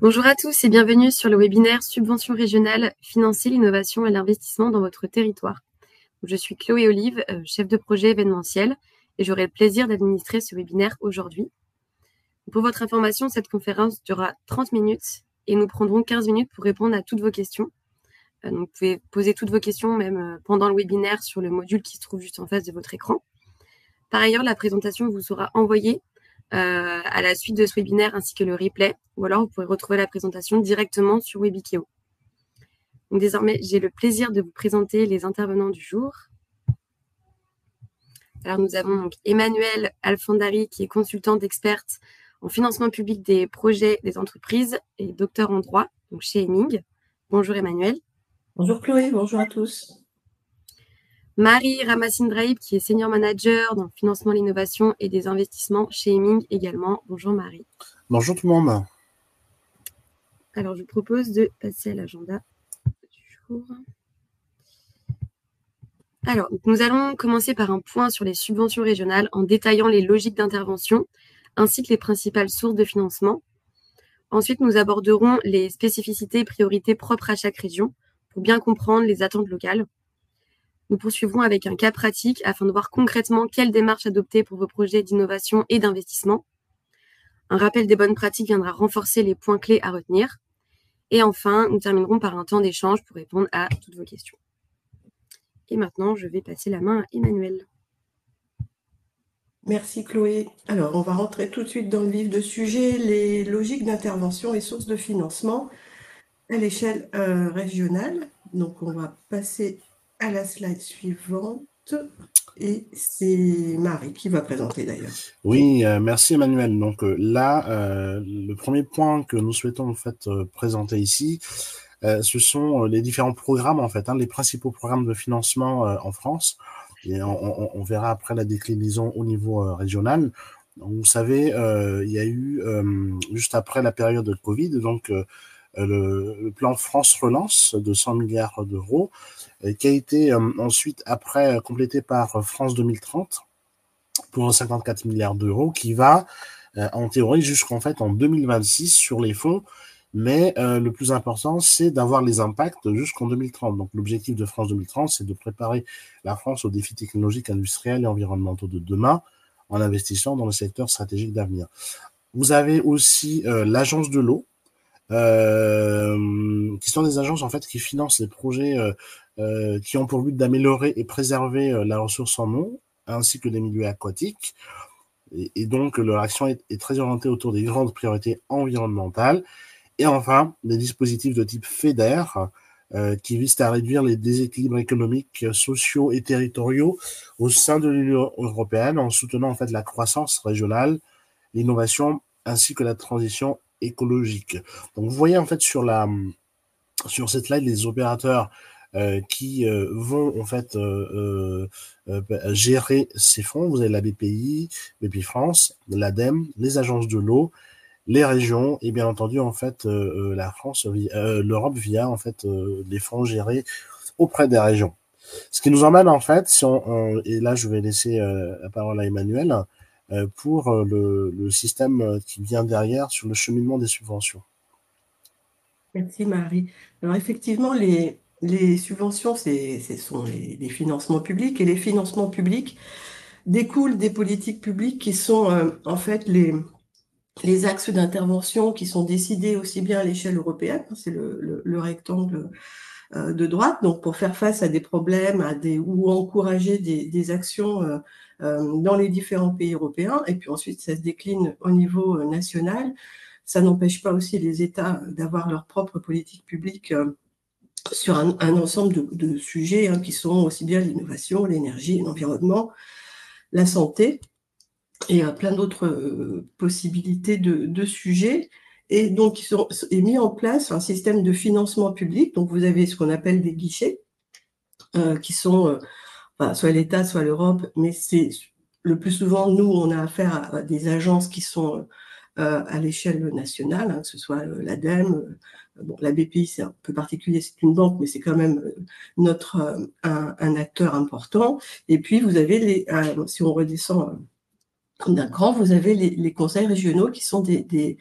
Bonjour à tous et bienvenue sur le webinaire Subventions régionales, financer l'innovation et l'investissement dans votre territoire. Je suis Chloé Olive, chef de projet événementiel, et j'aurai le plaisir d'administrer ce webinaire aujourd'hui. Pour votre information, cette conférence durera 30 minutes et nous prendrons 15 minutes pour répondre à toutes vos questions. Donc vous pouvez poser toutes vos questions même pendant le webinaire sur le module qui se trouve juste en face de votre écran. Par ailleurs, la présentation vous sera envoyée à la suite de ce webinaire ainsi que le replay, ou alors vous pourrez retrouver la présentation directement sur Webikeo. Donc désormais, j'ai le plaisir de vous présenter les intervenants du jour. Alors nous avons donc Emmanuelle Alfandari, qui est consultante experte en financement public des projets des entreprises et docteur en droit, donc chez Heming. Bonjour Emmanuelle. Bonjour Chloé, bonjour à tous. Marie Ramassine-Draïb, qui est senior manager dans le financement, l'innovation et des investissements chez Heming également. Bonjour Marie. Bonjour tout le monde. Alors je vous propose de passer à l'agenda du jour. Alors, nous allons commencer par un point sur les subventions régionales en détaillant les logiques d'intervention ainsi que les principales sources de financement. Ensuite, nous aborderons les spécificités et priorités propres à chaque région pour bien comprendre les attentes locales. Nous poursuivrons avec un cas pratique afin de voir concrètement quelles démarches adopter pour vos projets d'innovation et d'investissement. Un rappel des bonnes pratiques viendra renforcer les points clés à retenir. Et enfin, nous terminerons par un temps d'échange pour répondre à toutes vos questions. Et maintenant, je vais passer la main à Emmanuelle. Merci Chloé. Alors, on va rentrer tout de suite dans le vif du sujet, les logiques d'intervention et sources de financement à l'échelle régionale. Donc, on va passer à la slide suivante. Et c'est Marie qui va présenter d'ailleurs. Oui, merci Emmanuel. Donc là, le premier point que nous souhaitons en fait présenter ici, ce sont les différents programmes en fait, les principaux programmes de financement en France. Et on verra après la déclinaison au niveau régional. Donc, vous savez, il y a eu juste après la période de Covid, donc le plan France Relance de 100 milliards d'euros, qui a été ensuite après complété par France 2030 pour 54 milliards d'euros, qui va en théorie jusqu'en fait en 2026 sur les fonds. Mais le plus important, c'est d'avoir les impacts jusqu'en 2030. Donc l'objectif de France 2030, c'est de préparer la France aux défis technologiques, industriels et environnementaux de demain en investissant dans le secteur stratégique d'avenir. Vous avez aussi l'agence de l'eau, qui sont des agences en fait qui financent les projets qui ont pour but d'améliorer et préserver la ressource en eau ainsi que des milieux aquatiques. Et donc leur action est très orientée autour des grandes priorités environnementales. Et enfin, des dispositifs de type FEDER qui visent à réduire les déséquilibres économiques, sociaux et territoriaux au sein de l'Union européenne en soutenant en fait la croissance régionale, l'innovation ainsi que la transition écologique. Donc vous voyez en fait sur cette slide les opérateurs qui vont en fait gérer ces fonds. Vous avez la BPI, Bpifrance, l'ADEME, les agences de l'eau, les régions et bien entendu en fait la France, l'Europe via en fait les fonds gérés auprès des régions. Ce qui nous emmène en fait, et là je vais laisser la parole à Emmanuel pour le système qui vient derrière sur le cheminement des subventions. Merci Marie. Alors effectivement, les subventions, ce sont les financements publics, et les financements publics découlent des politiques publiques qui sont en fait les axes d'intervention qui sont décidés aussi bien à l'échelle européenne, c'est le rectangle de droite, donc pour faire face à des problèmes ou encourager des actions dans les différents pays européens, et puis ensuite ça se décline au niveau national. Ça n'empêche pas aussi les États d'avoir leur propre politique publique sur un ensemble de sujets qui sont aussi bien l'innovation, l'énergie, l'environnement, la santé, et plein d'autres possibilités de sujets. Et donc, est mis en place un système de financement public. Donc, vous avez ce qu'on appelle des guichets, qui sont soit l'État, soit l'Europe, mais c'est le plus souvent, nous, on a affaire à des agences qui sont à l'échelle nationale, que ce soit l'ADEME, la BPI, c'est un peu particulier, c'est une banque, mais c'est quand même un acteur important. Et puis, vous avez si on redescend d'un cran, vous avez les conseils régionaux qui sont des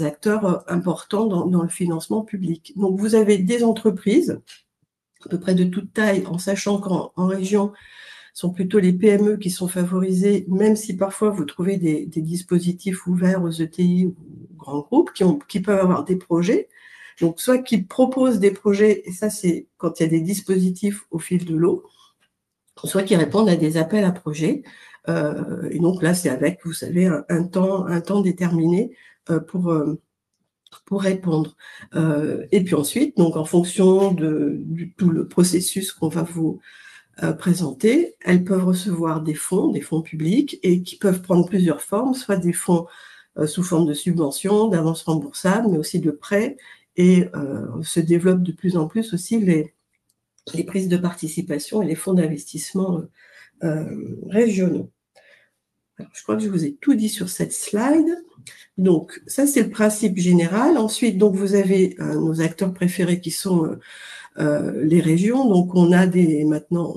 acteurs importants dans le financement public. Donc, vous avez des entreprises, à peu près de toute taille, en sachant qu'en région, sont plutôt les PME qui sont favorisées, même si parfois vous trouvez des dispositifs ouverts aux ETI ou aux grands groupes qui peuvent avoir des projets. Donc, soit qui proposent des projets, et ça, c'est quand il y a des dispositifs au fil de l'eau, soit qui répondent à des appels à projets. Et donc là, c'est avec, vous savez, un temps déterminé pour répondre. Et puis ensuite, donc en fonction de tout le processus qu'on va vous présenter, elles peuvent recevoir des fonds publics, et qui peuvent prendre plusieurs formes, soit des fonds sous forme de subventions, d'avances remboursables, mais aussi de prêts, et se développent de plus en plus aussi les prises de participation et les fonds d'investissement régionaux. Alors, je crois que je vous ai tout dit sur cette slide. Donc, ça, c'est le principe général. Ensuite, donc, vous avez nos acteurs préférés qui sont les régions. Donc, on a maintenant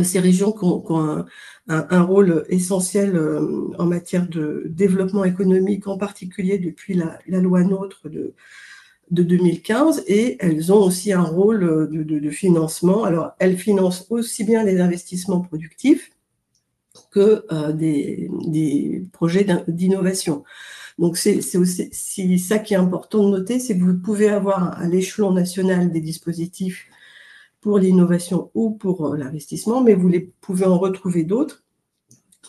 ces régions qui ont un rôle essentiel en matière de développement économique, en particulier depuis la loi NOTRe de 2015, et elles ont aussi un rôle de financement. Alors, elles financent aussi bien les investissements productifs que des projets d'innovation. Donc, c'est aussi ça qui est important de noter, c'est que vous pouvez avoir à l'échelon national des dispositifs pour l'innovation ou pour l'investissement, mais vous pouvez en retrouver d'autres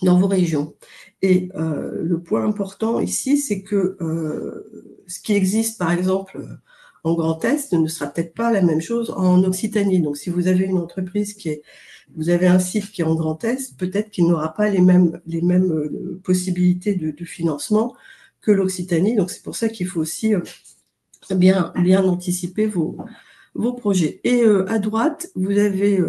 dans vos régions. Et le point important ici, c'est que ce qui existe, par exemple, en Grand Est, ne sera peut-être pas la même chose en Occitanie. Donc, si vous avez une entreprise vous avez un site qui est en Grand Est, peut-être qu'il n'aura pas les mêmes possibilités de financement que l'Occitanie. Donc, c'est pour ça qu'il faut aussi bien anticiper vos projets. Et à droite, vous avez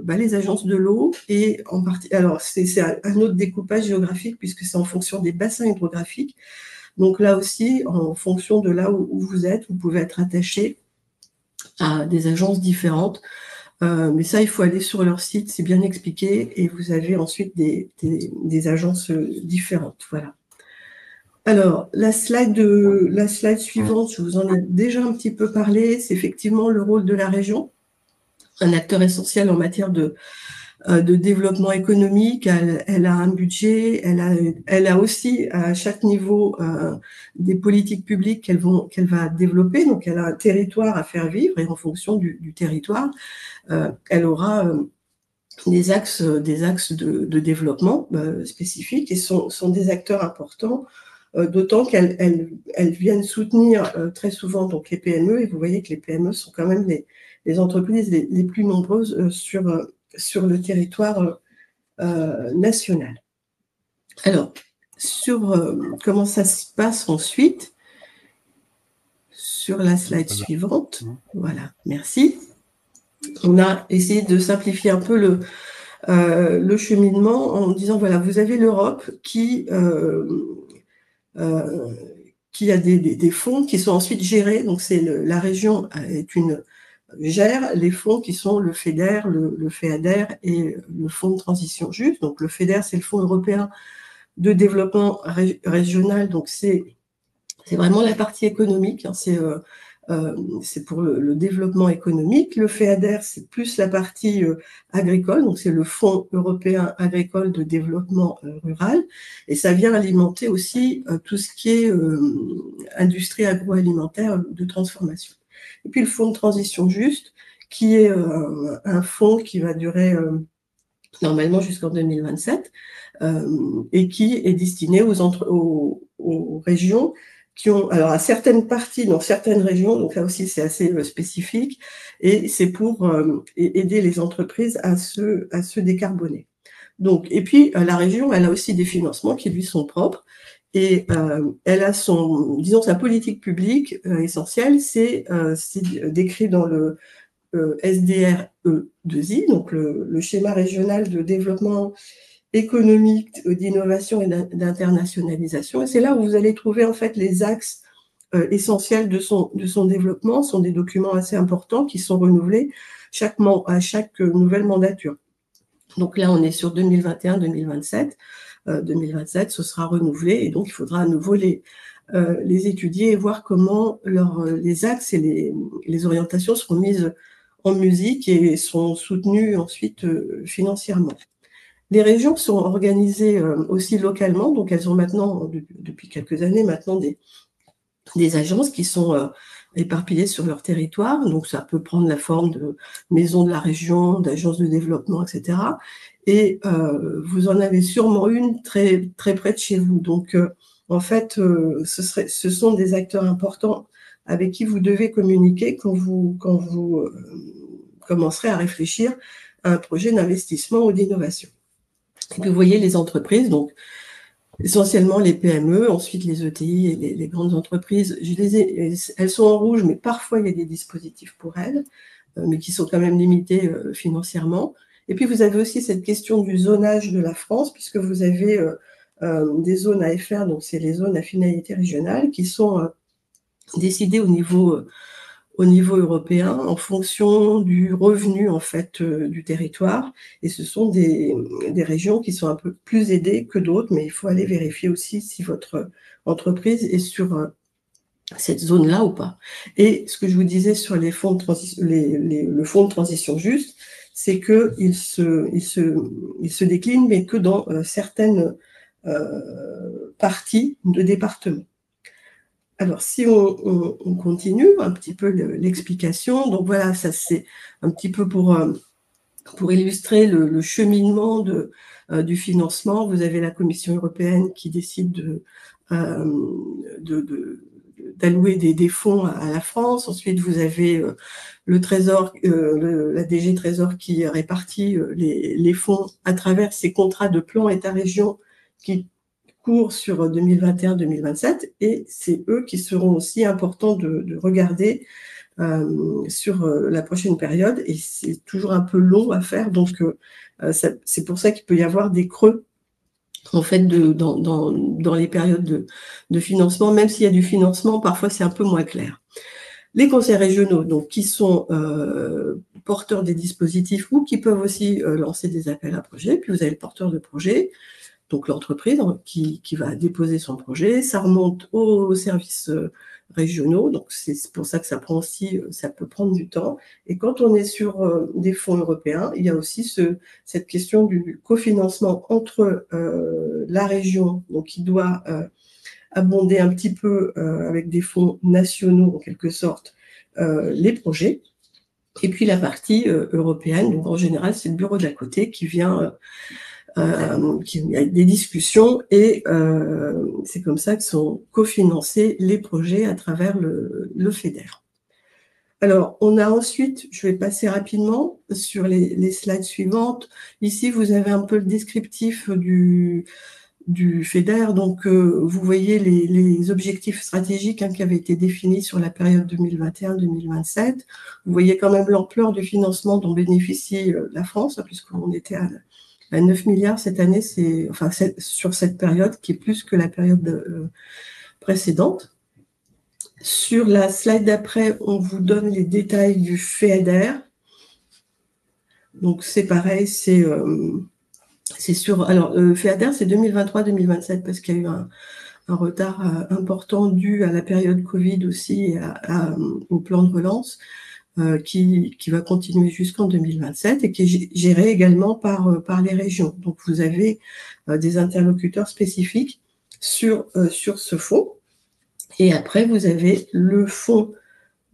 les agences de l'eau, et en partie, alors c'est un autre découpage géographique puisque c'est en fonction des bassins hydrographiques. Donc là aussi, en fonction de là où vous êtes, vous pouvez être attaché à des agences différentes. Mais ça, il faut aller sur leur site, c'est bien expliqué, et vous avez ensuite des agences différentes. Voilà. Alors, la slide suivante, je vous en ai déjà un petit peu parlé, c'est effectivement le rôle de la région, un acteur essentiel en matière de développement économique. Elle a un budget, elle a aussi à chaque niveau des politiques publiques qu'elle va développer. Donc, elle a un territoire à faire vivre, et en fonction du territoire, elle aura des axes de développement spécifiques, et sont des acteurs importants. D'autant qu'elles viennent soutenir très souvent donc les PME, et vous voyez que les PME sont quand même les entreprises les plus nombreuses sur le territoire national. Alors, sur comment ça se passe ensuite, sur la slide suivante, voilà, merci. On a essayé de simplifier un peu le cheminement en disant, voilà, vous avez l'Europe qui a des fonds qui sont ensuite gérés. Donc, la région gère les fonds qui sont le FEDER, le FEADER et le Fonds de transition juste. Donc, le FEDER, c'est le Fonds européen de développement régional. Donc, c'est vraiment la partie économique. Hein, c'est pour le développement économique. Le FEADER, c'est plus la partie agricole, donc c'est le Fonds européen agricole de développement rural, et ça vient alimenter aussi tout ce qui est industrie agroalimentaire de transformation. Et puis le Fonds de transition juste, qui est un fonds qui va durer normalement jusqu'en 2027, et qui est destiné aux régions qui ont, alors à certaines parties, dans certaines régions, donc là aussi c'est assez spécifique, et c'est pour aider les entreprises à se décarboner. Donc, et puis la région, elle a aussi des financements qui lui sont propres, et elle a sa politique publique essentielle, c'est décrit dans le SDRE2I, donc le schéma régional de développement économique, d'innovation et d'internationalisation. Et c'est là où vous allez trouver en fait les axes essentiels de son développement. Ce sont des documents assez importants qui sont renouvelés à chaque nouvelle mandature. Donc là, on est sur 2021-2027. 2027, ce sera renouvelé et donc il faudra à nouveau les étudier et voir comment les axes et les orientations seront mises en musique et sont soutenues ensuite financièrement. Les régions sont organisées aussi localement, donc elles ont maintenant, depuis quelques années maintenant, des agences qui sont éparpillées sur leur territoire, donc ça peut prendre la forme de maisons de la région, d'agences de développement, etc. Et vous en avez sûrement une très, très près de chez vous. Donc, en fait, ce sont des acteurs importants avec qui vous devez communiquer quand vous commencerez à réfléchir à un projet d'investissement ou d'innovation. Et puis, vous voyez les entreprises, donc essentiellement les PME, ensuite les ETI et les grandes entreprises. Elles sont en rouge, mais parfois il y a des dispositifs pour elles, mais qui sont quand même limités financièrement. Et puis vous avez aussi cette question du zonage de la France, puisque vous avez des zones AFR, donc c'est les zones à finalité régionale, qui sont décidées au niveau européen en fonction du revenu en fait du territoire, et ce sont des régions qui sont un peu plus aidées que d'autres, mais il faut aller vérifier aussi si votre entreprise est sur cette zone-là ou pas. Et ce que je vous disais sur les fonds de le fonds de transition juste, c'est qu'il se décline, mais que dans certaines parties de départements. Alors, si on continue un petit peu l'explication, donc voilà, ça c'est un petit peu pour illustrer le cheminement du financement. Vous avez la Commission européenne qui décide d'allouer des fonds à la France. Ensuite, vous avez le Trésor, la DG Trésor qui répartit les fonds à travers ces contrats de plan État-région qui cours sur 2021-2027, et c'est eux qui seront aussi importants de regarder sur la prochaine période, et c'est toujours un peu long à faire, donc c'est pour ça qu'il peut y avoir des creux en fait dans les périodes de financement. Même s'il y a du financement, parfois c'est un peu moins clair. Les conseils régionaux, donc qui sont porteurs des dispositifs ou qui peuvent aussi lancer des appels à projets, puis vous avez le porteur de projet, donc l'entreprise qui va déposer son projet, ça remonte aux services régionaux, donc c'est pour ça que ça peut prendre du temps. Et quand on est sur des fonds européens, il y a aussi cette question du cofinancement entre la région, donc qui doit abonder un petit peu avec des fonds nationaux en quelque sorte les projets, et puis la partie européenne, donc en général c'est le bureau d'à côté qui vient qui a des discussions, et c'est comme ça que sont cofinancés les projets à travers le FEDER. Alors, on a ensuite, je vais passer rapidement sur les slides suivantes. Ici, vous avez un peu le descriptif du FEDER. Donc, vous voyez les objectifs stratégiques qui avaient été définis sur la période 2021-2027. Vous voyez quand même l'ampleur du financement dont bénéficie la France, puisqu'on était à 9 milliards cette année, sur cette période, qui est plus que la période précédente. Sur la slide d'après, on vous donne les détails du FEADER. Donc c'est pareil, c'est sur... Alors, FEADER, c'est 2023-2027, parce qu'il y a eu un retard important dû à la période Covid aussi, et au plan de relance. Qui va continuer jusqu'en 2027 et qui est géré également par les régions. Donc, vous avez des interlocuteurs spécifiques sur ce fonds. Et après, vous avez le fonds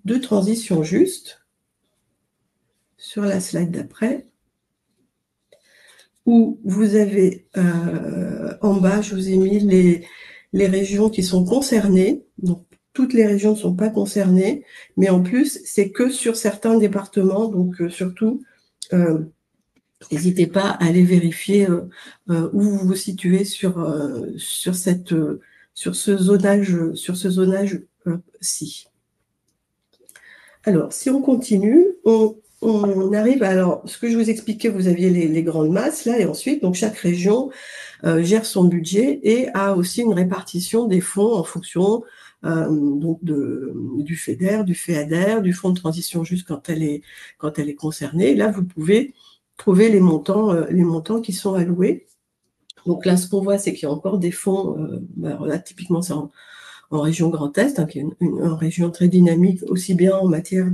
de transition juste, sur la slide d'après, où vous avez en bas, je vous ai mis les régions qui sont concernées. Donc, toutes les régions ne sont pas concernées, mais en plus, c'est que sur certains départements, donc surtout, n'hésitez pas à aller vérifier où vous vous situez sur ce zonage-ci. Alors, si on continue, on arrive à... Alors, ce que je vous expliquais, vous aviez les grandes masses, là, et ensuite, donc chaque région gère son budget et a aussi une répartition des fonds en fonction donc du FEDER, du FEADER, du fonds de transition juste quand elle est concernée. Là, vous pouvez trouver les montants qui sont alloués. Donc là, ce qu'on voit, c'est qu'il y a encore des fonds, là, typiquement, c'est en région Grand Est, hein, qui est une région très dynamique, aussi bien en matière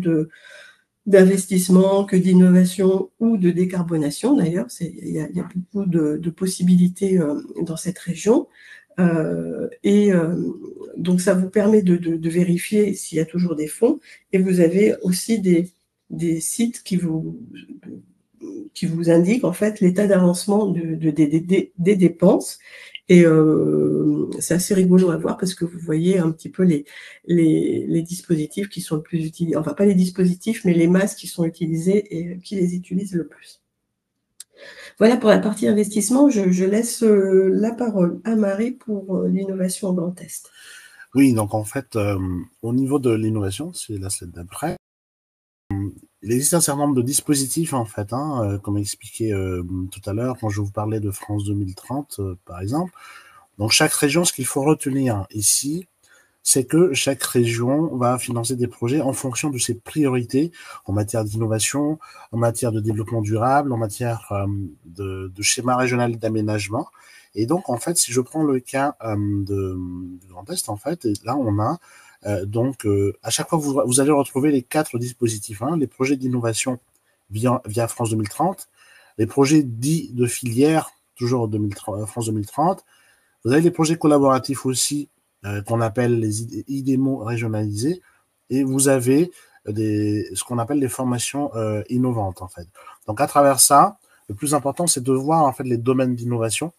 d'investissement que d'innovation ou de décarbonation. D'ailleurs, il y a beaucoup de possibilités dans cette région. Donc, ça vous permet de vérifier s'il y a toujours des fonds. Et vous avez aussi des sites qui vous indiquent en fait l'état d'avancement des dépenses. Et c'est assez rigolo à voir parce que vous voyez un petit peu les dispositifs qui sont le plus utilisés. Enfin, pas les dispositifs, mais les masses qui sont utilisées et qui les utilisent le plus. Voilà pour la partie investissement. Je laisse la parole à Marie pour l'innovation en Grand Est. Oui, donc en fait, au niveau de l'innovation, c'est la slide d'après. Il existe un certain nombre de dispositifs, en fait, comme expliqué tout à l'heure, quand je vous parlais de France 2030, par exemple. Donc, chaque région, ce qu'il faut retenir ici, c'est que chaque région va financer des projets en fonction de ses priorités en matière d'innovation, en matière de développement durable, en matière de schéma régional d'aménagement. Et donc, en fait, si je prends le cas du Grand Est, en fait, là, on a à chaque fois, vous allez retrouver les 4 dispositifs. Les projets d'innovation via France 2030, les projets dits de filière, toujours France 2030. Vous avez les projets collaboratifs aussi, qu'on appelle les IDEMO régionalisés, et vous avez ce qu'on appelle les formations innovantes, en fait. Donc, à travers ça, le plus important, c'est de voir, en fait, les domaines d'innovation.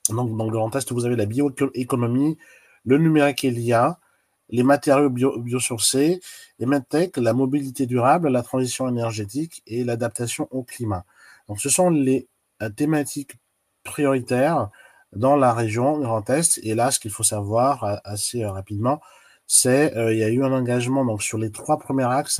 Donc, dans le Grand Est, vous avez la bioéconomie, le numérique et l'IA, les matériaux biosourcés, les medtech, la mobilité durable, la transition énergétique et l'adaptation au climat. Donc, ce sont les thématiques prioritaires dans la région Grand Est. Et là, ce qu'il faut savoir assez rapidement, c'est il y a eu un engagement donc sur les 3 premiers axes,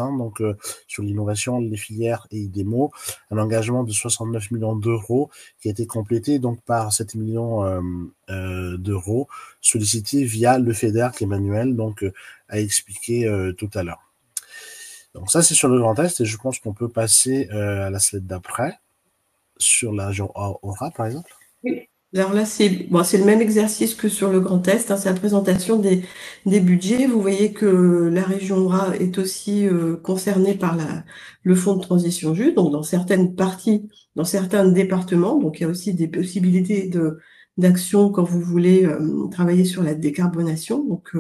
sur l'innovation, les filières et IDEMO, un engagement de 69 millions d'euros qui a été complété donc par 7 millions d'euros sollicités via le FEDER qu'Emmanuel a expliqué tout à l'heure. Donc ça, c'est sur le Grand Est, et je pense qu'on peut passer à la slide d'après, sur la région Aura, par exemple. Oui. Alors là, c'est le même exercice que sur le Grand Est, c'est la présentation des budgets. Vous voyez que la région Aura est aussi concernée par le fonds de transition juste, donc dans certaines parties, dans certains départements. Donc il y a aussi des possibilités d'action quand vous voulez travailler sur la décarbonation. Donc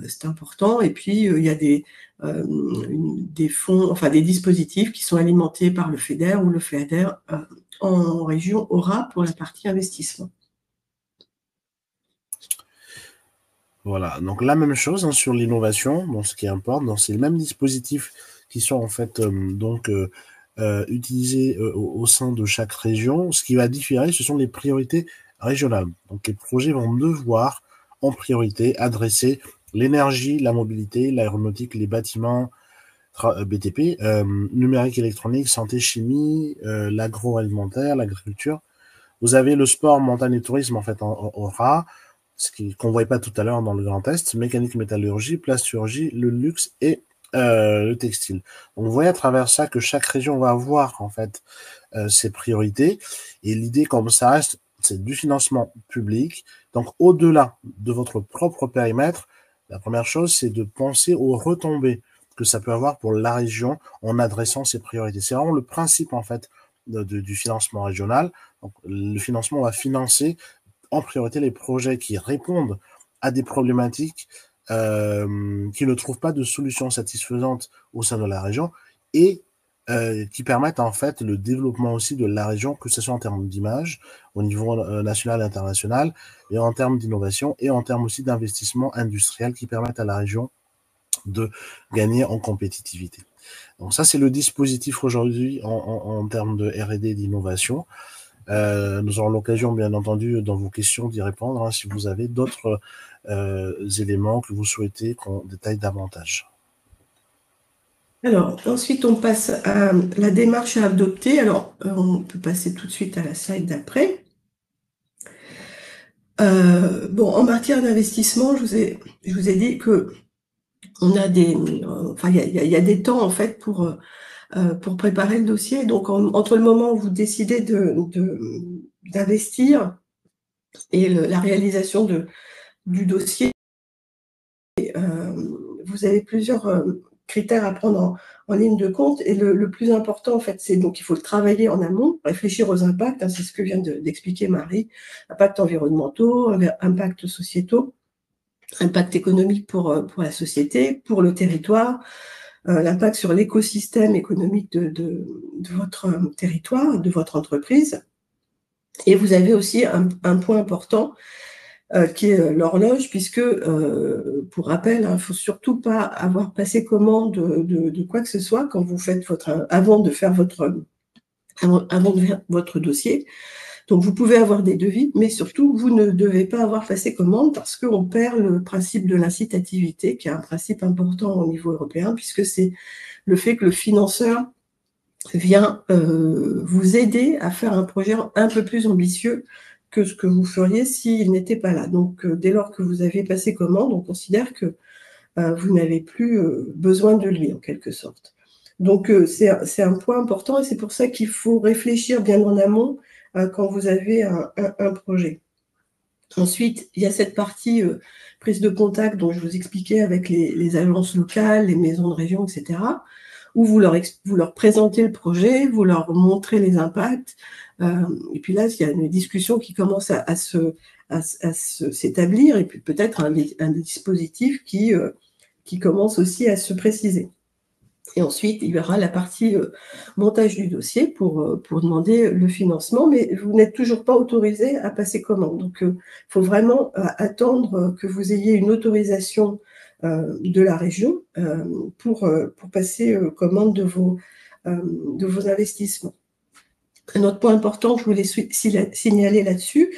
c'est important. Et puis il y a des fonds, enfin des dispositifs qui sont alimentés par le FEDER ou le FEADER en région Aura pour la partie investissement. Voilà, donc la même chose sur l'innovation, ce qui importe, c'est les mêmes dispositifs qui sont en fait utilisés au sein de chaque région. Ce qui va différer, ce sont les priorités régionales. Donc les projets vont devoir en priorité adresser l'énergie, la mobilité, l'aéronautique, les bâtiments, BTP, numérique, électronique, santé, chimie, l'agroalimentaire, l'agriculture. Vous avez le sport, montagne et tourisme en fait en Aura, ce qu'on ne voyait pas tout à l'heure dans le Grand Est, mécanique, métallurgie, plasturgie, le luxe et le textile. Donc, vous voyez à travers ça que chaque région va avoir en fait ses priorités, et l'idée comme ça reste, c'est du financement public. Donc, au-delà de votre propre périmètre, la première chose, c'est de penser aux retombées que ça peut avoir pour la région en adressant ses priorités. C'est vraiment le principe en fait du financement régional. Donc, le financement va financer en priorité les projets qui répondent à des problématiques qui ne trouvent pas de solution satisfaisante au sein de la région, et qui permettent en fait le développement aussi de la région, que ce soit en termes d'image au niveau national et international, et en termes d'innovation, et en termes aussi d'investissement industriel qui permettent à la région de gagner en compétitivité. Donc ça, c'est le dispositif aujourd'hui en termes de R&D et d'innovation. Nous aurons l'occasion, bien entendu, dans vos questions d'y répondre, si vous avez d'autres éléments que vous souhaitez qu'on détaille davantage. Alors, ensuite, on passe à la démarche à adopter. Alors, on peut passer tout de suite à la slide d'après. En matière d'investissement, je vous ai dit que on a il y a des temps, en fait, pour pour préparer le dossier. Donc, entre le moment où vous décidez d'investir et la réalisation du dossier, vous avez plusieurs critères à prendre en ligne de compte. Et le plus important, en fait, c'est donc il faut le travailler en amont, réfléchir aux impacts, hein, c'est ce que vient d'expliquer Marie, impacts environnementaux, impacts sociétaux, impact économique pour la société, pour le territoire, l'impact sur l'écosystème économique de votre territoire, de votre entreprise. Et vous avez aussi un point important qui est l'horloge, puisque, pour rappel, il ne faut surtout pas avoir passé commande de quoi que ce soit quand vous faites avant de faire votre dossier. Donc, vous pouvez avoir des devis, mais surtout, vous ne devez pas avoir passé commande parce qu'on perd le principe de l'incitativité, qui est un principe important au niveau européen, puisque c'est le fait que le financeur vient vous aider à faire un projet un peu plus ambitieux que ce que vous feriez s'il n'était pas là. Donc, dès lors que vous avez passé commande, on considère que vous n'avez plus besoin de lui, en quelque sorte. Donc, c'est un point important et c'est pour ça qu'il faut réfléchir bien en amont quand vous avez un projet. Ensuite, il y a cette partie prise de contact dont je vous expliquais avec les agences locales, les maisons de région, etc., où vous leur présentez le projet, vous leur montrez les impacts, et puis là, il y a une discussion qui commence à s'établir, et puis peut-être un dispositif qui commence aussi à se préciser. Et ensuite, il y aura la partie montage du dossier pour demander le financement, mais vous n'êtes toujours pas autorisé à passer commande. Donc, il faut vraiment attendre que vous ayez une autorisation de la région pour passer commande de vos investissements. Un autre point important que je voulais signaler là-dessus,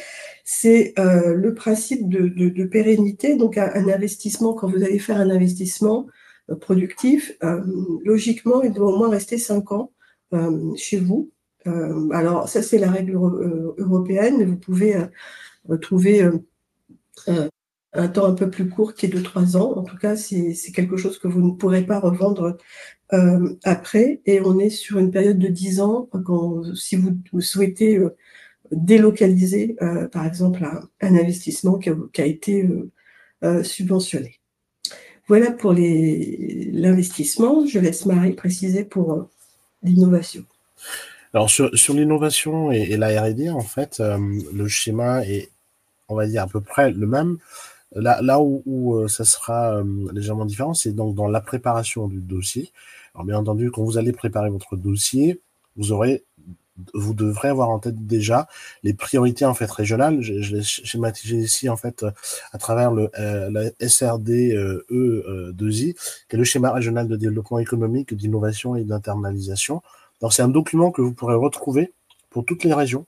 c'est le principe de pérennité. Donc, un investissement, quand vous allez faire un investissement productif, logiquement, il doit au moins rester 5 ans chez vous. Alors, ça, c'est la règle européenne, mais vous pouvez trouver un temps un peu plus court qui est de 3 ans. En tout cas, c'est quelque chose que vous ne pourrez pas revendre après. Et on est sur une période de 10 ans si vous souhaitez délocaliser, par exemple, un investissement qui a été subventionné. Voilà pour l'investissement. Je laisse Marie préciser pour l'innovation. Alors, sur l'innovation et la R&D, en fait, le schéma est, on va dire, à peu près le même. Là où ça sera légèrement différent, c'est donc dans la préparation du dossier. Alors, bien entendu, quand vous allez préparer votre dossier, vous devrez avoir en tête déjà les priorités en fait régionales. Je l'ai schématisé ici en fait à travers la SRD E2I, qui est le schéma régional de développement économique, d'innovation et d'internalisation. Donc c'est un document que vous pourrez retrouver pour toutes les régions.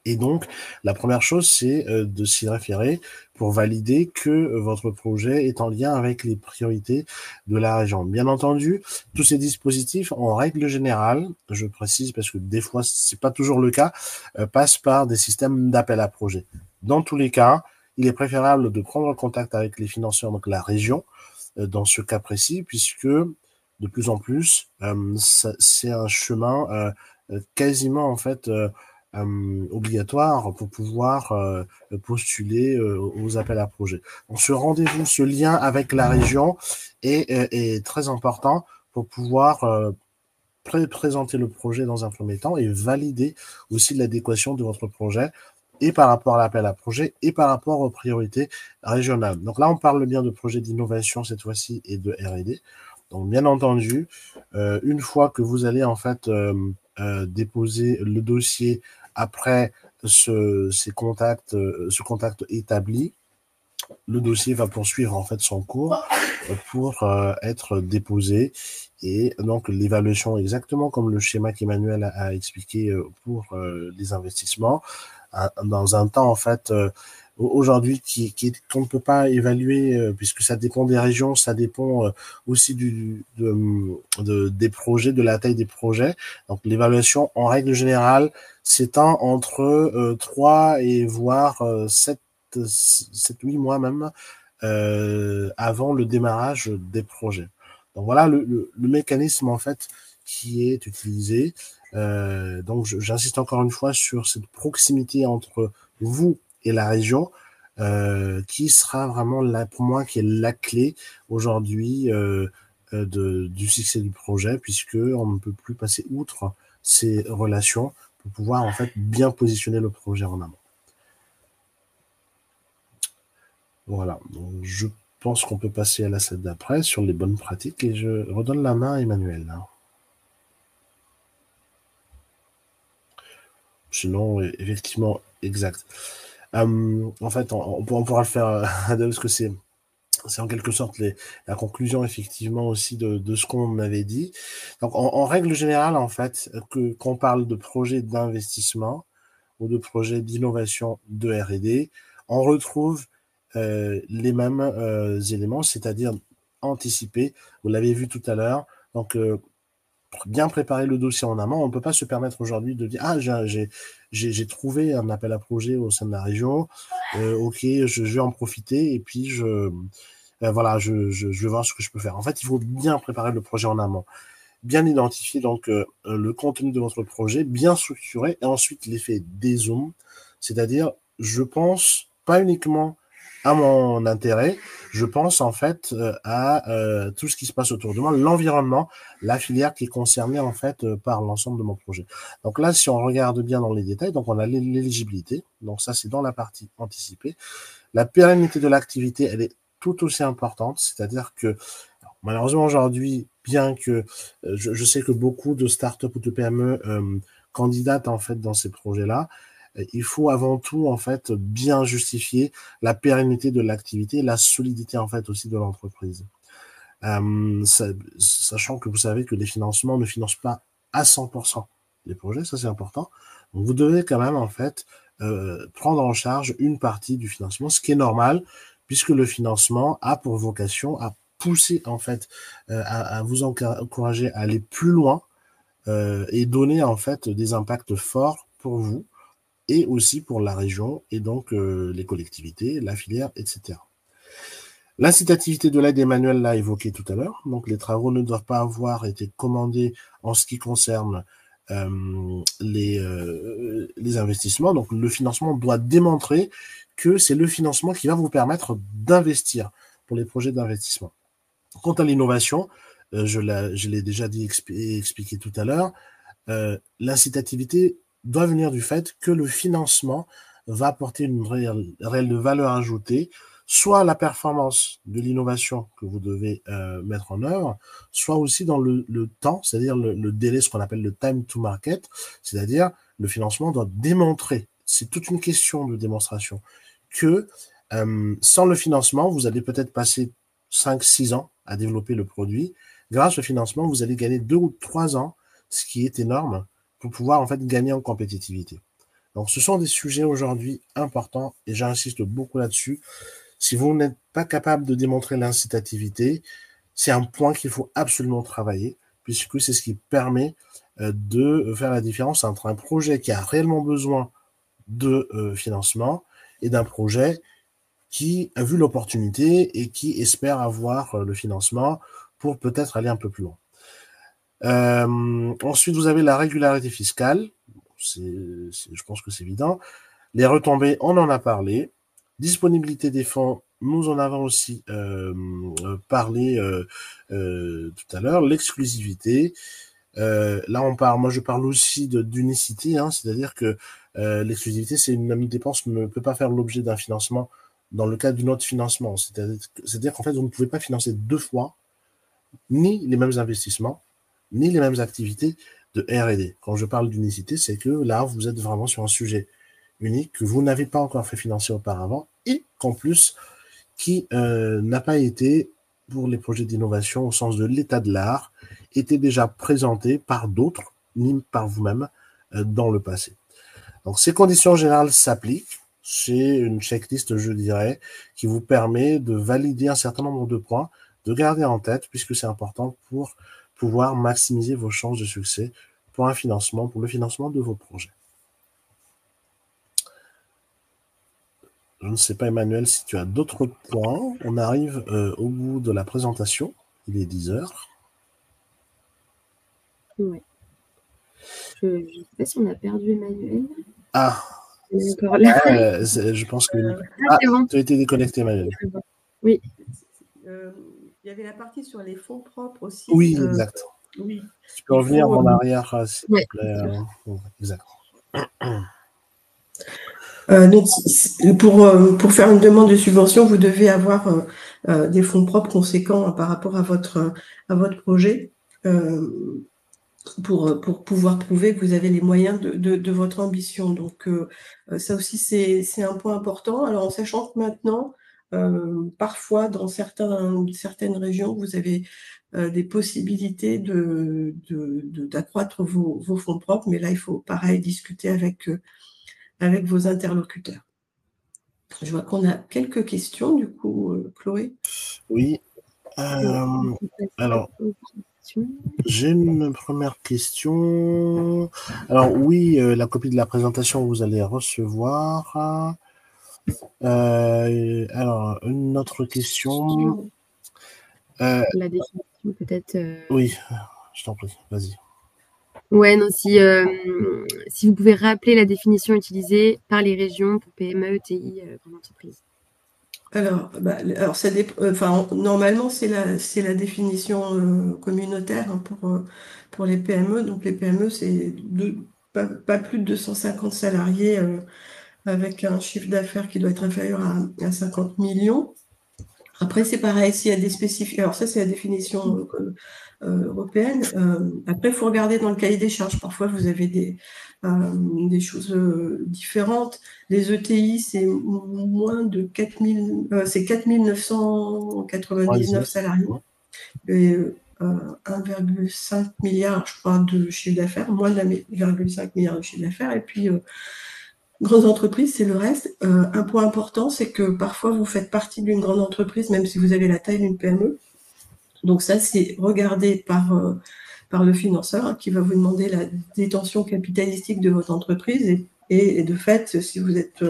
Et donc, la première chose, c'est de s'y référer pour valider que votre projet est en lien avec les priorités de la région. Bien entendu, tous ces dispositifs, en règle générale, je précise parce que des fois, c'est pas toujours le cas, passent par des systèmes d'appel à projet. Dans tous les cas, il est préférable de prendre contact avec les financeurs, donc la région, dans ce cas précis, puisque de plus en plus, c'est un chemin quasiment en fait obligatoire pour pouvoir postuler aux appels à projets. Donc ce rendez-vous, ce lien avec la région est très important pour pouvoir présenter le projet dans un premier temps et valider aussi l'adéquation de votre projet et par rapport à l'appel à projet et par rapport aux priorités régionales. Donc là, on parle bien de projets d'innovation cette fois-ci et de R&D. Donc bien entendu, une fois que vous allez en fait déposer le dossier après ce contact établi, le dossier va poursuivre en fait son cours pour être déposé et donc l'évaluation exactement comme le schéma qu'Emmanuel a expliqué pour les investissements dans un temps en fait aujourd'hui qu'on ne peut pas évaluer puisque ça dépend des régions, ça dépend aussi des projets, de la taille des projets. Donc l'évaluation en règle générale s'étend entre 3 et voire 7-8 mois même avant le démarrage des projets. Donc voilà le mécanisme en fait qui est utilisé. Donc, j'insiste encore une fois sur cette proximité entre vous et la région, qui sera vraiment là pour moi qui est la clé aujourd'hui du succès du projet, puisque on ne peut plus passer outre ces relations pour pouvoir en fait bien positionner le projet en amont. Voilà, donc je pense qu'on peut passer à la slide d'après sur les bonnes pratiques et je redonne la main à Emmanuel. Sinon, effectivement, exact. En fait, on pourra le faire à deux parce que c'est en quelque sorte la conclusion effectivement aussi de ce qu'on avait dit. Donc, en règle générale, en fait, qu'on parle de projet d'investissement ou de projet d'innovation de R&D, on retrouve les mêmes éléments, c'est-à-dire anticiper. Vous l'avez vu tout à l'heure. Donc, bien préparer le dossier en amont. On ne peut pas se permettre aujourd'hui de dire j'ai trouvé un appel à projet au sein de la région. Ok, je vais en profiter et puis voilà, je vais voir ce que je peux faire. En fait, il faut bien préparer le projet en amont, bien identifier donc le contenu de votre projet, bien structuré et ensuite l'effet dézoom, c'est-à-dire je pense pas uniquement à mon intérêt, je pense en fait à tout ce qui se passe autour de moi, l'environnement, la filière qui est concernée en fait par l'ensemble de mon projet. Donc là, si on regarde bien dans les détails, donc on a l'éligibilité, donc ça c'est dans la partie anticipée. La pérennité de l'activité, elle est tout aussi importante, c'est-à-dire que malheureusement aujourd'hui, bien que je sais que beaucoup de startups ou de PME candidatent en fait dans ces projets-là, il faut avant tout en fait bien justifier la pérennité de l'activité, la solidité en fait aussi de l'entreprise. Sachant que vous savez que les financements ne financent pas à 100% les projets, ça c'est important. Donc vous devez quand même en fait prendre en charge une partie du financement, ce qui est normal puisque le financement a pour vocation à pousser en fait à vous encourager à aller plus loin et donner en fait des impacts forts pour vous et aussi pour la région et donc les collectivités, la filière, etc. L'incitativité de l'aide, Emmanuel l'a évoqué tout à l'heure. Donc, les travaux ne doivent pas avoir été commandés en ce qui concerne les investissements. Donc, le financement doit démontrer que c'est le financement qui va vous permettre d'investir pour les projets d'investissement. Quant à l'innovation, je l'ai déjà dit expliqué tout à l'heure, l'incitativité doit venir du fait que le financement va apporter une réelle valeur ajoutée, soit la performance de l'innovation que vous devez mettre en œuvre, soit aussi dans le temps, c'est-à-dire le délai, ce qu'on appelle le time to market, c'est-à-dire le financement doit démontrer, c'est toute une question de démonstration, que sans le financement, vous allez peut-être passer 5-6 ans à développer le produit. Grâce au financement, vous allez gagner 2 ou 3 ans, ce qui est énorme, pour pouvoir en fait gagner en compétitivité. Donc ce sont des sujets aujourd'hui importants et j'insiste beaucoup là-dessus. Si vous n'êtes pas capable de démontrer l'incitativité, c'est un point qu'il faut absolument travailler puisque c'est ce qui permet de faire la différence entre un projet qui a réellement besoin de financement et d'un projet qui a vu l'opportunité et qui espère avoir le financement pour peut-être aller un peu plus loin. Ensuite, vous avez la régularité fiscale. Je pense que c'est évident. Les retombées, on en a parlé. Disponibilité des fonds, nous en avons aussi parlé tout à l'heure. L'exclusivité. Là, moi, je parle aussi d'unicité, hein, c'est-à-dire que l'exclusivité, c'est une dépense ne peut pas faire l'objet d'un financement dans le cadre d'un autre financement. C'est-à-dire qu'en fait, vous ne pouvez pas financer 2 fois ni les mêmes investissements, ni les mêmes activités de R&D. Quand je parle d'unicité, c'est que là, vous êtes vraiment sur un sujet unique que vous n'avez pas encore fait financer auparavant et qu'en plus, qui n'a pas été, pour les projets d'innovation au sens de l'état de l'art, était déjà présenté par d'autres, ni par vous-même, dans le passé. Donc, ces conditions générales s'appliquent. C'est une checklist, je dirais, qui vous permet de valider un certain nombre de points, de garder en tête, puisque c'est important pour pouvoir maximiser vos chances de succès pour le financement de vos projets. Je ne sais pas, Emmanuel, si tu as d'autres points. On arrive au bout de la présentation. Il est 10 heures. Ouais. Je ne sais pas si on a perdu Emmanuel. Ah, Il est encore là. je pense que c'est bon. tu as été déconnecté, Emmanuel. Oui. Il y avait la partie sur les fonds propres aussi. Oui, exact. Oui. Tu peux revenir en arrière, s'il te plaît. Exact. Donc, pour faire une demande de subvention, vous devez avoir des fonds propres conséquents par rapport à votre projet pour pouvoir prouver que vous avez les moyens de votre ambition. Donc, ça aussi, c'est un point important. Alors, en sachant que maintenant, parfois, dans certaines régions, vous avez des possibilités d'accroître vos fonds propres, mais là, il faut, pareil, discuter avec vos interlocuteurs. Je vois qu'on a quelques questions, du coup, Chloé. Oui. Alors, j'ai une première question. Alors, oui, la copie de la présentation, vous allez recevoir. Alors, une autre question. La définition, peut-être. Oui, je t'en prie, vas-y. Ouais, non, si vous pouvez rappeler la définition utilisée par les régions pour PME, ETI, grande entreprise. Alors, ça normalement, c'est la définition communautaire pour les PME. Donc, les PME, c'est pas plus de 250 salariés avec un chiffre d'affaires qui doit être inférieur à 50 millions. Après, c'est pareil, s'il y a des spécificités. Alors, ça, c'est la définition européenne. Après, il faut regarder dans le cahier des charges. Parfois, vous avez des choses différentes. Les ETI, c'est moins de 4 999 salariés et 1,5 milliard, je crois, de chiffre d'affaires, moins de 1,5 milliard de chiffre d'affaires. Et puis, grandes entreprises, c'est le reste. Un point important, c'est que parfois, vous faites partie d'une grande entreprise, même si vous avez la taille d'une PME. Donc ça, c'est regardé par le financeur qui va vous demander la détention capitalistique de votre entreprise. Et de fait, si vous êtes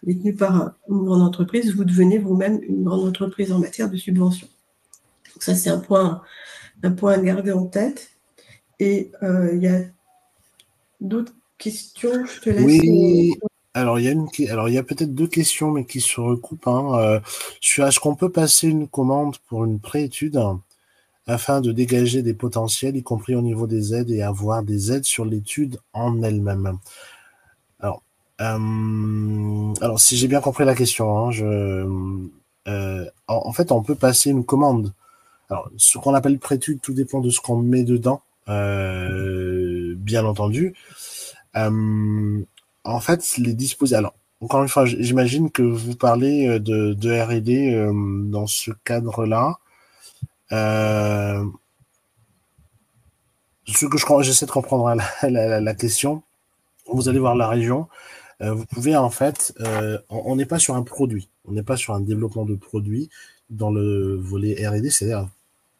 détenu par une grande entreprise, vous devenez vous-même une grande entreprise en matière de subvention. Donc ça, c'est un point à garder en tête. Et il y a d'autres questions, je te laisse. Oui, alors il y a peut-être deux questions, mais qui se recoupent. Est-ce qu'on peut passer une commande pour une préétude afin de dégager des potentiels, y compris au niveau des aides, et avoir des aides sur l'étude en elle-même? Alors, si j'ai bien compris la question, en fait, on peut passer une commande. Alors, ce qu'on appelle préétude, tout dépend de ce qu'on met dedans, bien entendu. En fait, les dispositifs. Alors, encore une fois, j'imagine que vous parlez de R&D dans ce cadre-là. J'essaie de comprendre la question. Vous allez voir la région. Vous pouvez en fait, on n'est pas sur un produit, on n'est pas sur un développement de produit dans le volet R&D, c'est-à-dire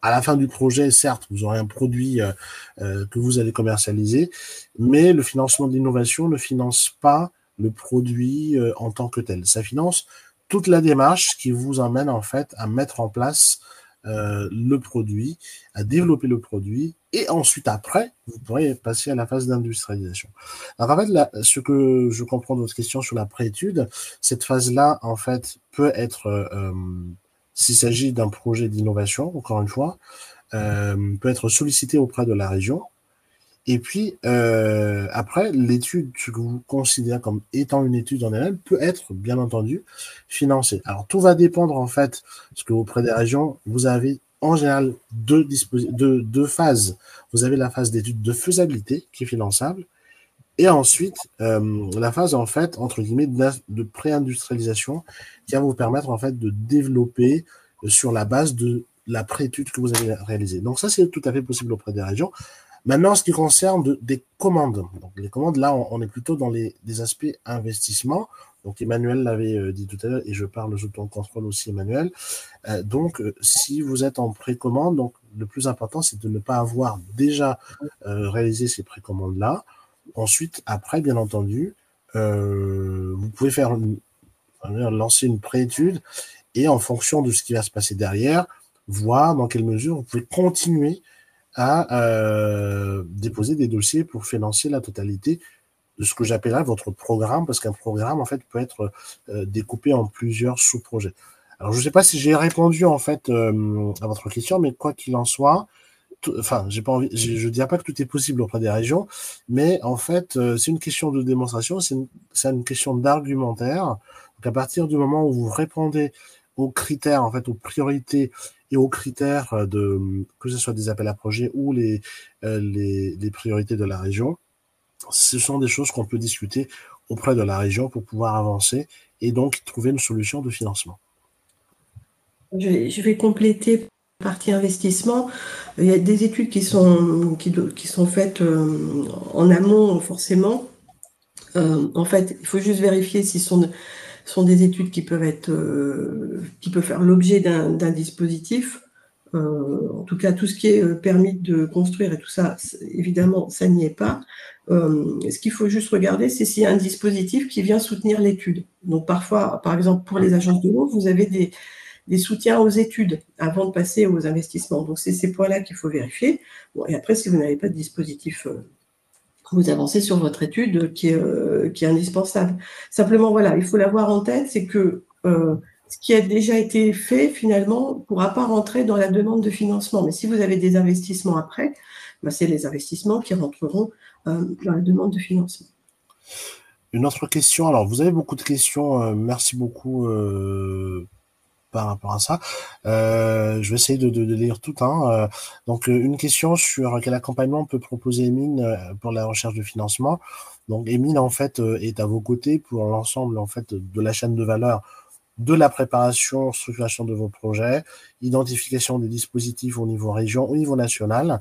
à la fin du projet, certes, vous aurez un produit que vous allez commercialiser, mais le financement de l'innovation ne finance pas le produit en tant que tel. Ça finance toute la démarche qui vous amène en fait à mettre en place le produit, à développer le produit, et ensuite après, vous pourrez passer à la phase d'industrialisation. Alors en fait, là, ce que je comprends de votre question sur la préétude, cette phase-là, en fait, peut être s'il s'agit d'un projet d'innovation, encore une fois, peut être sollicité auprès de la région. Et puis, après, l'étude, ce que vous considérez comme étant une étude en elle-même, peut être, bien entendu, financée. Alors, tout va dépendre, en fait, parce qu'auprès des régions, vous avez en général deux phases. Vous avez la phase d'étude de faisabilité, qui est finançable, et ensuite, la phase, en fait, entre guillemets, de pré-industrialisation, qui va vous permettre, en fait, de développer sur la base de la préétude que vous avez réalisée. Donc ça, c'est tout à fait possible auprès des régions. Maintenant, en ce qui concerne des commandes, donc les commandes, là, on est plutôt dans des aspects investissement. Donc Emmanuel l'avait dit tout à l'heure, et je parle sous ton contrôle aussi, Emmanuel. Donc, si vous êtes en précommande, donc le plus important, c'est de ne pas avoir déjà réalisé ces précommandes-là. Ensuite, après, bien entendu, vous pouvez lancer une préétude, et en fonction de ce qui va se passer derrière, voir dans quelle mesure vous pouvez continuer à déposer des dossiers pour financer la totalité de ce que j'appellerais votre programme, parce qu'un programme, en fait, peut être découpé en plusieurs sous-projets. Alors, je ne sais pas si j'ai répondu, en fait, à votre question, mais quoi qu'il en soit, enfin, j'ai pas envie, je dirais pas que tout est possible auprès des régions, mais en fait, c'est une question de démonstration, c'est une question d'argumentaire. Donc, à partir du moment où vous répondez aux critères, en fait, aux priorités et aux critères que ce soit des appels à projets ou les priorités de la région, ce sont des choses qu'on peut discuter auprès de la région pour pouvoir avancer et donc trouver une solution de financement. Je vais compléter la partie investissement. Il y a des études qui sont faites en amont, forcément. En fait, il faut juste vérifier si sont des études qui peuvent faire l'objet d'un dispositif. En tout cas, tout ce qui est permis de construire et tout ça, évidemment, ça n'y est pas. Ce qu'il faut juste regarder, c'est s'il y a un dispositif qui vient soutenir l'étude. Donc parfois, par exemple, pour les agences de l'eau, vous avez des soutiens aux études avant de passer aux investissements. Donc c'est ces points-là qu'il faut vérifier. Bon, et après, si vous n'avez pas de dispositif, vous avancez sur votre étude qui est indispensable. Simplement, voilà, il faut l'avoir en tête, c'est que ce qui a déjà été fait, finalement, ne pourra pas rentrer dans la demande de financement. Mais si vous avez des investissements après, ben, c'est les investissements qui rentreront dans la demande de financement. Une autre question, alors vous avez beaucoup de questions, merci beaucoup par rapport à ça. Je vais essayer de lire tout. Donc, une question sur quel accompagnement peut proposer Emine pour la recherche de financement. Donc, Emine, en fait, est à vos côtés pour l'ensemble, en fait, de la chaîne de valeur, de la préparation, structuration de vos projets, identification des dispositifs au niveau région, au niveau national,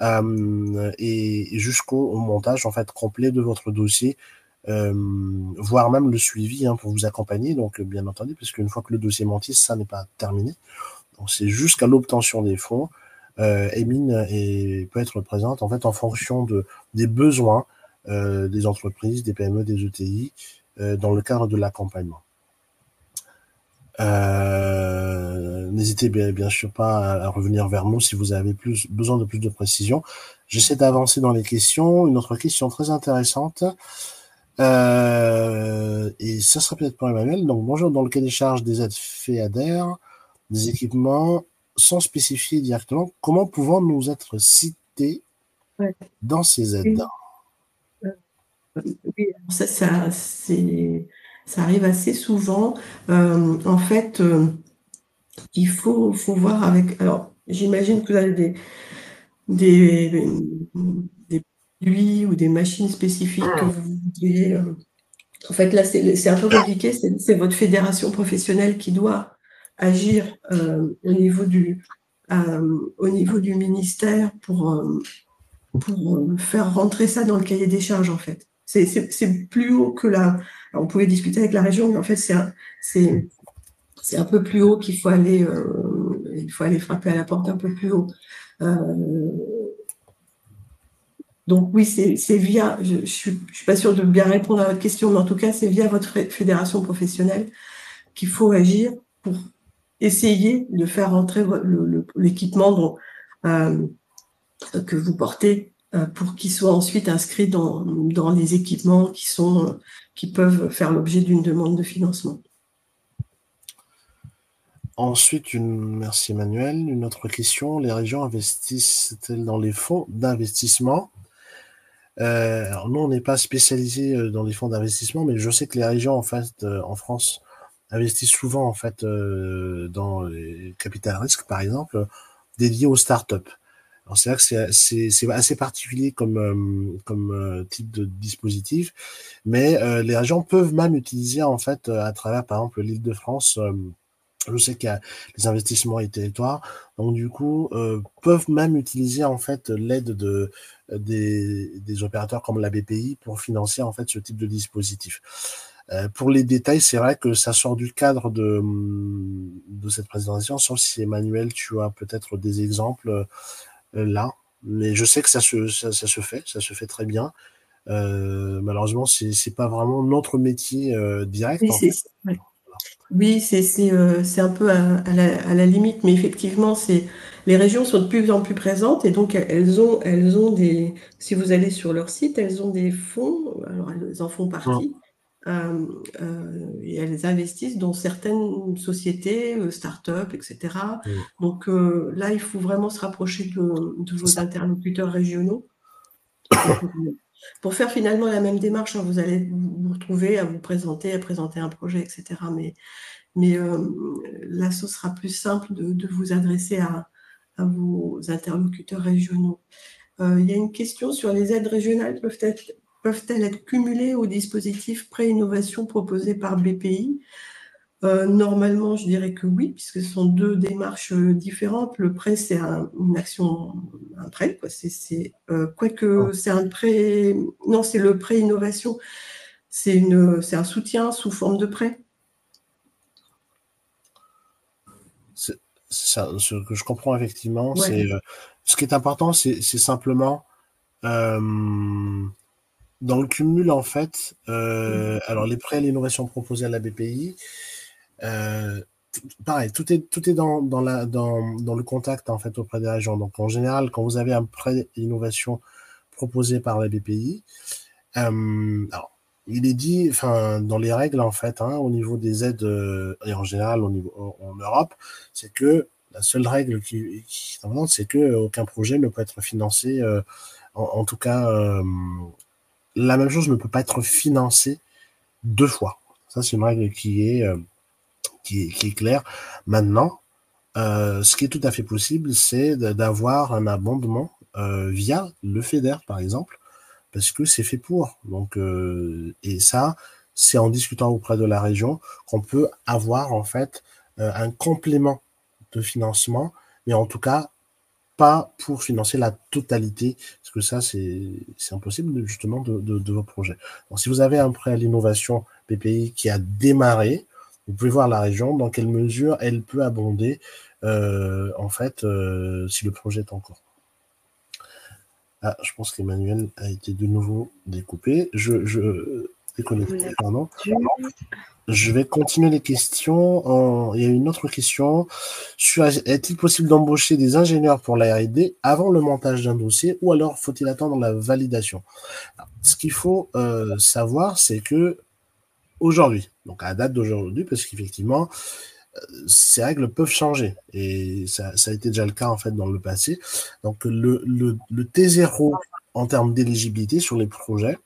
et jusqu'au montage, en fait, complet de votre dossier, voire même le suivi pour vous accompagner, donc bien entendu, parce qu'une fois que le dossier mentis, ça n'est pas terminé. Donc c'est jusqu'à l'obtention des fonds. Emine peut être présente en fait en fonction des besoins des entreprises, des PME, des ETI, dans le cadre de l'accompagnement. N'hésitez bien sûr pas à revenir vers nous si vous avez besoin de plus de précision. J'essaie d'avancer dans les questions. Une autre question très intéressante. Et ça sera peut-être pour Emmanuel. Donc, bonjour, dans le cas des charges des aides FEADER, des équipements sans spécifier directement, comment pouvons-nous être cités dans ces aides? Oui, ça arrive assez souvent. En fait, il faut voir avec. Alors, j'imagine que vous avez des produits ou des machines spécifiques que vous voudriez. En fait, là, c'est un peu compliqué. C'est votre fédération professionnelle qui doit agir au niveau du ministère pour faire rentrer ça dans le cahier des charges, en fait. C'est plus haut que la. Alors, on pouvait discuter avec la région, mais en fait, c'est un peu plus haut qu'il faut aller. Il faut aller frapper à la porte un peu plus haut. Donc oui, c'est via, je suis pas sûre de bien répondre à votre question, mais en tout cas, c'est via votre fédération professionnelle qu'il faut agir pour essayer de faire rentrer l'équipement que vous portez pour qu'il soit ensuite inscrit dans les équipements qui peuvent faire l'objet d'une demande de financement. Ensuite, merci Emmanuel. Une autre question, les régions investissent-elles dans les fonds d'investissement? Alors nous, on n'est pas spécialisé dans les fonds d'investissement, mais je sais que les régions, en fait, en France, investissent souvent, en fait, dans les capital risque, par exemple, dédiés aux startups. Alors c'est vrai que c'est assez particulier comme type de dispositif, mais les régions peuvent même utiliser, en fait, à travers, par exemple, l'Île-de-France. Je sais qu'il y a les investissements et territoires, donc du coup peuvent même utiliser en fait l'aide des opérateurs comme la BPI pour financer en fait ce type de dispositif. Pour les détails, c'est vrai que ça sort du cadre de cette présentation, sauf si Emmanuel, tu as peut-être des exemples là, mais je sais que ça se fait très bien. Malheureusement, c'est pas vraiment notre métier direct. Oui, c'est un peu à la limite, mais effectivement, c'est Les régions sont de plus en plus présentes et donc elles ont des, si vous allez sur leur site, elles ont des fonds, alors elles en font partie, et elles investissent dans certaines sociétés, start-up, etc. Donc là, il faut vraiment se rapprocher de vos interlocuteurs régionaux. Pour faire finalement la même démarche, hein, vous allez vous retrouver à vous présenter, à présenter un projet, etc. Mais là, ce sera plus simple de vous adresser à vos interlocuteurs régionaux. Il y a une question sur les aides régionales peuvent-elles être cumulées au dispositif pré-innovation proposé par BPI? Normalement, je dirais que oui, puisque ce sont deux démarches différentes. Le prêt, c'est une action, un prêt, quoi. Quoique c'est un prêt, non, c'est le pré-innovation. C'est un soutien sous forme de prêt. Ça, ce que je comprends effectivement, Ouais. c'est ce qui est important, c'est simplement dans le cumul en fait. Alors les prêts à l'innovation proposés à la BPI, pareil, tout est dans le contact en fait auprès des régions. Donc en général, quand vous avez un prêt d'innovation proposé par la BPI, alors il est dit, enfin dans les règles en fait, hein, au niveau des aides et en général en Europe, c'est que la seule règle qui c'est que aucun projet ne peut être financé, en tout cas la même chose ne peut pas être financée deux fois. Ça c'est une règle qui est claire. Maintenant, ce qui est tout à fait possible, c'est d'avoir un abondement via le FEDER, par exemple, parce que c'est fait pour. Donc, et ça, c'est en discutant auprès de la région qu'on peut avoir en fait un complément de financement, mais en tout cas pas pour financer la totalité, parce que ça, c'est impossible justement de vos projets. Donc, si vous avez un prêt à l'innovation BPI qui a démarré, vous pouvez voir la région dans quelle mesure elle peut abonder en fait si le projet est en cours. Ah, je pense qu'Emmanuel a été de nouveau découpé. Déconnecté, pardon. Je vais continuer les questions. Il y a une autre question. Est-il possible d'embaucher des ingénieurs pour la R&D avant le montage d'un dossier ou alors faut-il attendre la validation? Alors, ce qu'il faut savoir, c'est que aujourd'hui, donc à date d'aujourd'hui, parce qu'effectivement, ces règles peuvent changer et ça a été déjà le cas en fait dans le passé. Donc le T0 en termes d'éligibilité sur les projets,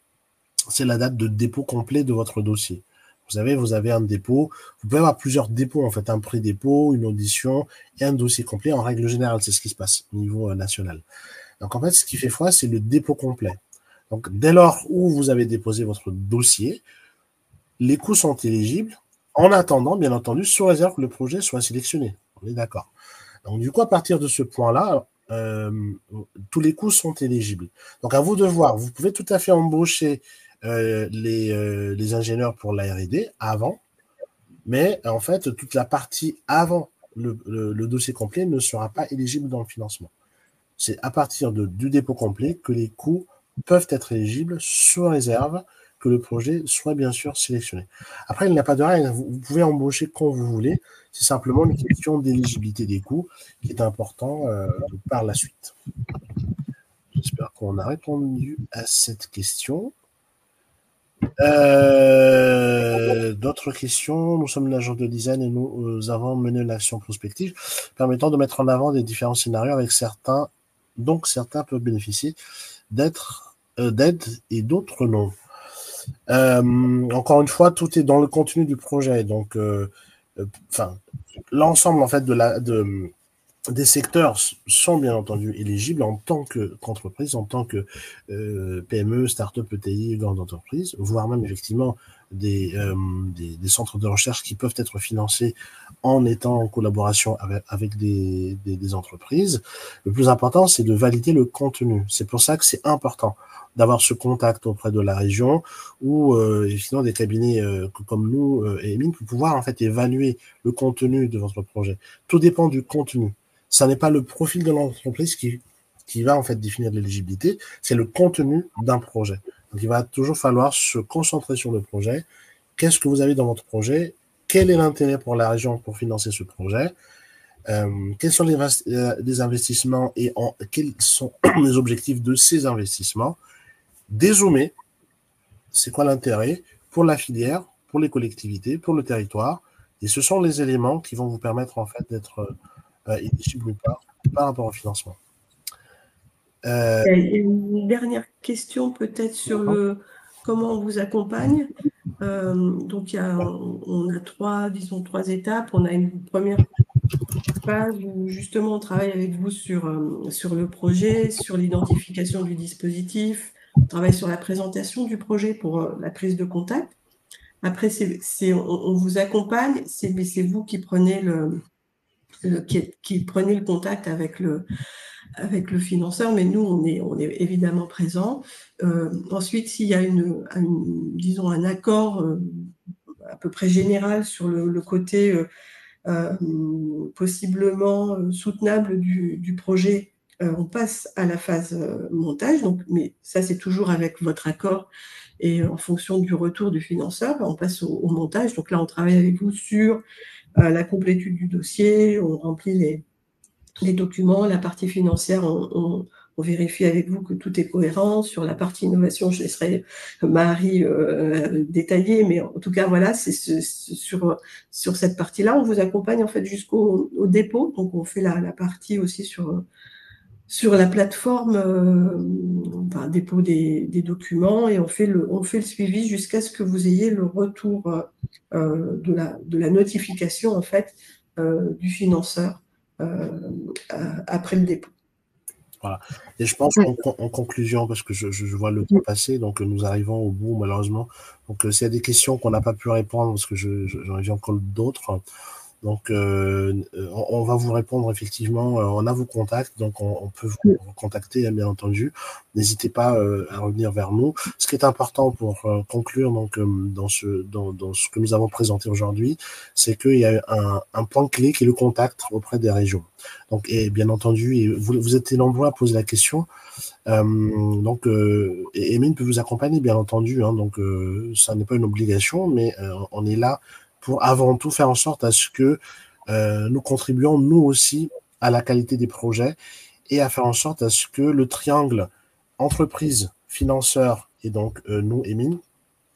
c'est la date de dépôt complet de votre dossier. Vous avez un dépôt, vous pouvez avoir plusieurs dépôts en fait, un pré-dépôt, une audition et un dossier complet. En règle générale, c'est ce qui se passe au niveau national. Donc en fait, ce qui fait foi, c'est le dépôt complet. Donc dès lors où vous avez déposé votre dossier, les coûts sont éligibles en attendant, bien entendu, sous réserve que le projet soit sélectionné. On est d'accord. Donc, du coup, à partir de ce point-là, tous les coûts sont éligibles. Donc, à vous de voir. Vous pouvez tout à fait embaucher les ingénieurs pour la R&D avant, mais en fait, toute la partie avant le dossier complet ne sera pas éligible dans le financement. C'est à partir du dépôt complet que les coûts peuvent être éligibles sous réserve que le projet soit bien sûr sélectionné. Après, il n'y a pas de règle. Vous pouvez embaucher quand vous voulez. C'est simplement une question d'éligibilité des coûts qui est important par la suite. J'espère qu'on a répondu à cette question. D'autres questions. Nous sommes l'agence de design et nous avons mené une action prospective permettant de mettre en avant des différents scénarios avec certains. Donc, certains peuvent bénéficier d'aide et d'autres non. Encore une fois, tout est dans le contenu du projet. Donc, l'ensemble en fait des secteurs sont bien entendu éligibles en tant qu'entreprise, en tant que PME, start-up, ETI, grande entreprise, voire même effectivement des centres de recherche qui peuvent être financés en étant en collaboration avec des entreprises. Le plus important, c'est de valider le contenu. C'est pour ça que c'est important d'avoir ce contact auprès de la région ou effectivement des cabinets comme nous et Emine pour pouvoir en fait évaluer le contenu de votre projet. Tout dépend du contenu. Ça n'est pas le profil de l'entreprise qui va en fait définir l'éligibilité, c'est le contenu d'un projet. Donc il va toujours falloir se concentrer sur le projet. Qu'est-ce que vous avez dans votre projet? Quel est l'intérêt pour la région pour financer ce projet? Quels sont les investissements et quels sont les objectifs de ces investissements? Dézoomer, c'est quoi l'intérêt pour la filière, pour les collectivités, pour le territoire? Et ce sont les éléments qui vont vous permettre en fait d'être éligible ou pas par rapport au financement. Une dernière question peut-être sur comment on vous accompagne. Donc, on a trois étapes. On a une première phase où justement on travaille avec vous sur le projet, sur l'identification du dispositif, on travaille sur la présentation du projet pour la prise de contact. Après, on vous accompagne, mais c'est vous qui prenez qui prenez le contact avec le financeur, mais nous, on est évidemment présents. Ensuite, s'il y a disons, un accord à peu près général sur le côté possiblement soutenable du projet, on passe à la phase montage. Donc, mais ça, c'est toujours avec votre accord et en fonction du retour du financeur, on passe au montage. Donc là, on travaille avec vous sur la complétude du dossier, on remplit les documents, la partie financière, on vérifie avec vous que tout est cohérent. Sur la partie innovation, je laisserai Marie détailler, mais en tout cas, voilà, c'est sur cette partie-là. On vous accompagne en fait jusqu'au dépôt. Donc, on fait la partie aussi sur la plateforme, dépôt des documents, et on fait le suivi jusqu'à ce que vous ayez le retour de la notification en fait du financeur après le dépôt. Voilà. Et je pense qu'en conclusion, parce que je vois le temps passer, donc nous arrivons au bout malheureusement. Donc s'il y a des questions qu'on n'a pas pu répondre, parce que j'en ai encore d'autres, donc on va vous répondre effectivement. On a vos contacts, donc on peut vous contacter bien entendu. N'hésitez pas à revenir vers nous. Ce qui est important pour conclure donc dans ce que nous avons présenté aujourd'hui, c'est qu'il y a un point clé qui est le contact auprès des régions. Donc et bien entendu, et vous êtes nombreux à poser la question. Donc Émile peut vous accompagner bien entendu. Donc ça n'est pas une obligation, mais on est là pour avant tout faire en sorte à ce que nous contribuions nous aussi à la qualité des projets et à faire en sorte à ce que le triangle entreprise, financeur et donc nous, Émile,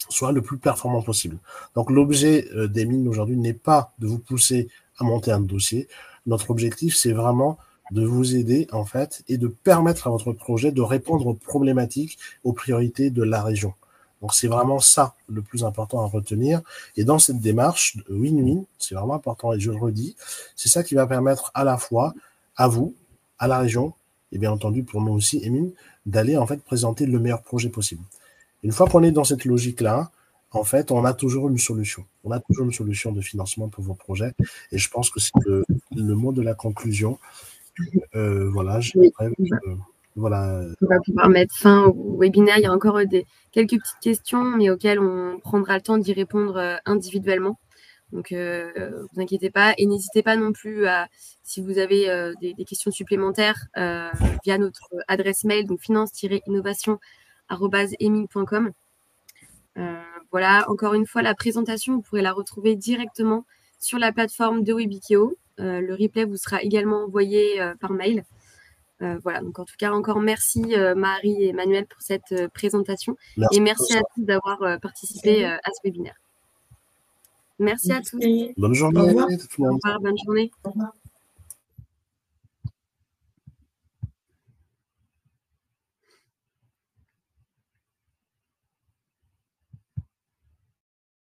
soit le plus performant possible. Donc l'objet d'Émile aujourd'hui n'est pas de vous pousser à monter un dossier. Notre objectif, c'est vraiment de vous aider en fait et de permettre à votre projet de répondre aux problématiques, aux priorités de la région. Donc c'est vraiment ça le plus important à retenir. Et dans cette démarche win-win, c'est vraiment important et je le redis, c'est ça qui va permettre à la fois à vous, à la région et bien entendu pour nous aussi, Émile, d'aller en fait présenter le meilleur projet possible. Une fois qu'on est dans cette logique-là, en fait, on a toujours une solution. On a toujours une solution de financement pour vos projets. Et je pense que c'est le mot de la conclusion. Voilà, voilà. On va pouvoir mettre fin au webinaire. Il y a encore quelques petites questions, mais auxquelles on prendra le temps d'y répondre individuellement. Donc, vous inquiétez pas. Et n'hésitez pas non plus si vous avez des questions supplémentaires via notre adresse mail, donc finance-innovation@emile.com. Voilà, encore une fois, la présentation, vous pourrez la retrouver directement sur la plateforme de Webikio. Le replay vous sera également envoyé par mail. Voilà, donc en tout cas, encore merci Marie et Emmanuel pour cette présentation. Merci et merci à tous d'avoir participé à ce webinaire. Merci à tous. Bonne journée. Au revoir, bonne journée. Au revoir.